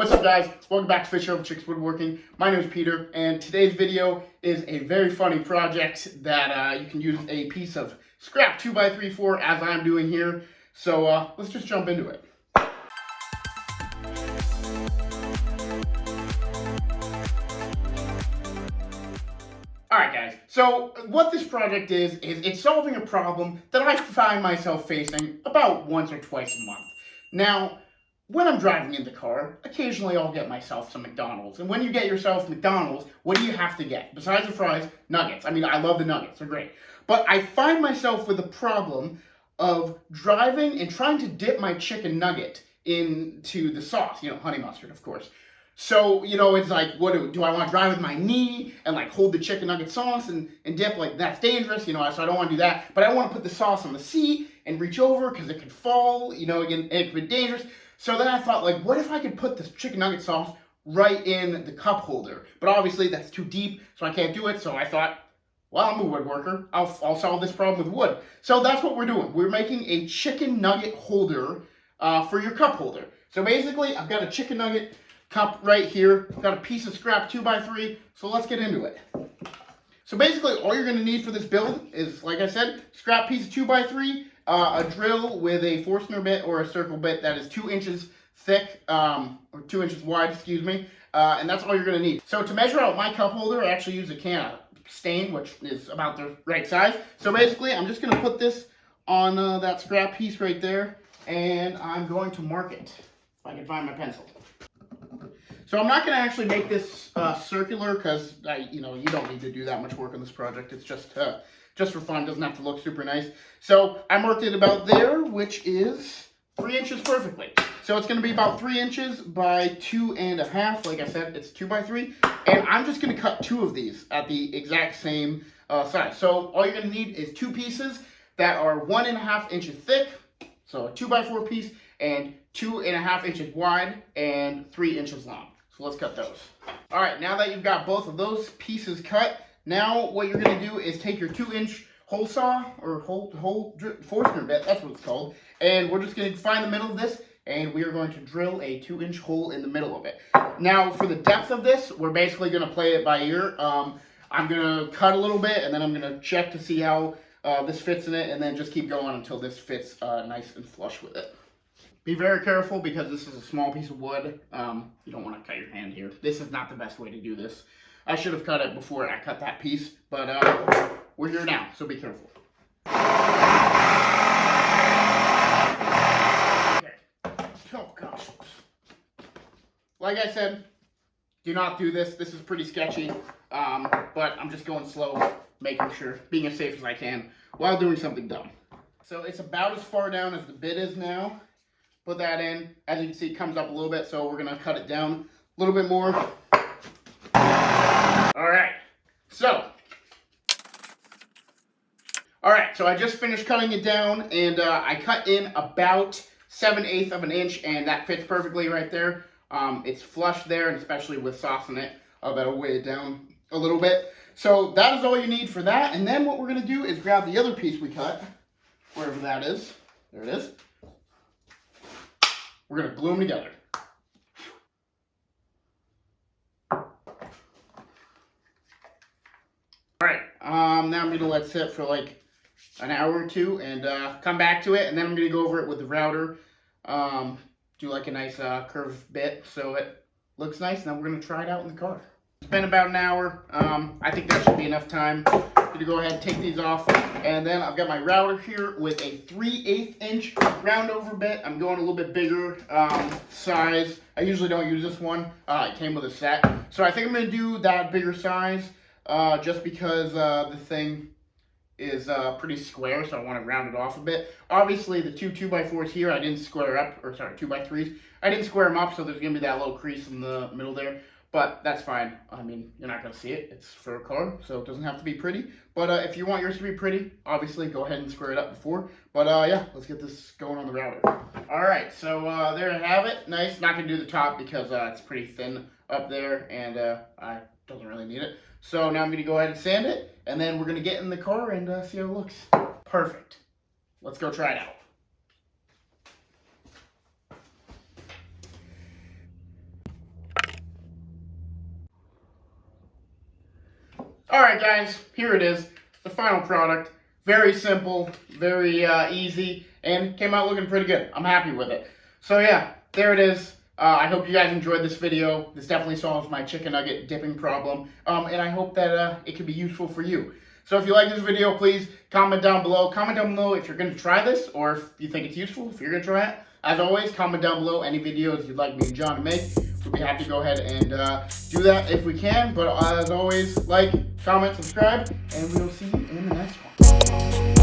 What's up, guys? Welcome back to Fish Over Chicks Woodworking. My name is Peter, and today's video is a very funny project that you can use a piece of scrap 2x3 for, as I'm doing here. So let's just jump into it. Alright guys, so what this project is it's solving a problem that I find myself facing about once or twice a month. Now, when I'm driving in the car, occasionally I'll get myself some McDonald's. And when you get yourself McDonald's, what do you have to get? Besides the fries, nuggets. I mean, I love the nuggets, they're great. But I find myself with the problem of driving and trying to dip my chicken nugget into the sauce, honey mustard, of course. So, it's like, what do I want to drive with my knee and like hold the chicken nugget sauce and dip? Like, that's dangerous, so I don't want to do that. But I want to put the sauce on the seat and reach over because it could fall, again, it could be dangerous. So then I thought, like, what if I could put this chicken nugget sauce right in the cup holder? But obviously that's too deep, so I can't do it. So I thought, well, I'm a woodworker. I'll solve this problem with wood. So that's what we're doing. We're making a chicken nugget holder for your cup holder. So basically, I've got a chicken nugget cup right here. I've got a piece of scrap 2x3. So let's get into it. So basically, all you're going to need for this build is, like I said, scrap piece of 2x3. A drill with a Forstner bit or a circle bit that is 2 inches thick, or 2 inches wide, excuse me, and that's all you're going to need. So to measure out my cup holder, I actually use a can of stain, which is about the right size. So basically, I'm just going to put this on that scrap piece right there, and I'm going to mark it, if I can find my pencil. So I'm not going to actually make this circular, because, you don't need to do that much work on this project. It's just for fun. It doesn't have to look super nice. So I marked it about there, which is 3 inches perfectly. So it's going to be about 3 inches by 2.5. Like I said, it's 2x3. And I'm just going to cut 2 of these at the exact same size. So all you're going to need is 2 pieces that are 1.5 inches thick. So a 2x4 piece and 2.5 inches wide and 3 inches long. So let's cut those. All right, now that you've got both of those pieces cut, now what you're going to do is take your 2-inch hole saw, or Forstner bit, that's what it's called, and we're just going to find the middle of this, and we are going to drill a 2-inch hole in the middle of it. Now, for the depth of this, we're basically going to play it by ear. I'm going to cut a little bit, and then I'm going to check to see how this fits in it, and then just keep going until this fits nice and flush with it. Be very careful because this is a small piece of wood. You don't want to cut your hand here. This is not the best way to do this. I should have cut it before I cut that piece, but we're here now, so be careful. Okay. Oh gosh. Like I said, do not do this. This is pretty sketchy, but I'm just going slow, making sure, being as safe as I can while doing something dumb. So it's about as far down as the bit is now. Put that in. As you can see, it comes up a little bit, so we're going to cut it down a little bit more. Alright, so I just finished cutting it down, and I cut in about 7/8 of an inch, and that fits perfectly right there. It's flush there, and especially with sauce in it, that'll weigh it down a little bit. So that is all you need for that, and then what we're going to do is grab the other piece we cut, wherever that is. There it is. We're going to glue them together. Alright, now I'm going to let it sit for like an hour or two and come back to it, and then I'm going to go over it with the router, do like a nice curved bit so it looks nice, and then we're going to try it out in the car. It's been about an hour. I think that should be enough time. I'm going to go ahead and take these off, and then I've got my router here with a 3/8 inch round over bit. I'm going a little bit bigger size. I usually don't use this one. It came with a set. So I think I'm going to do that bigger size. Just because the thing is pretty square, so I want to round it off a bit. Obviously, the 2x4s here, I didn't square up, or sorry, 2x3s. I didn't square them up, so there's going to be that little crease in the middle there. But that's fine. I mean, you're not going to see it. It's for a car, so it doesn't have to be pretty. But if you want yours to be pretty, obviously, go ahead and square it up before. But yeah, let's get this going on the router. All right, so there you have it. Nice. Not going to do the top because it's pretty thin up there, and I doesn't really need it. So now I'm going to go ahead and sand it, and then we're going to get in the car and see how it looks. Perfect. Let's go try it out. Alright guys, here it is, the final product. Very simple, very easy, and came out looking pretty good. I'm happy with it. So yeah, there it is. I hope you guys enjoyed this video. This definitely solves my chicken nugget dipping problem, and I hope that it could be useful for you. So if you like this video, please comment down below. Comment down below if you're going to try this, or if you think it's useful, if you're going to try it. As always, comment down below any videos you'd like me and John to make. We'll be happy to go ahead and do that if we can. But as always, like, comment, subscribe, and we'll see you in the next one.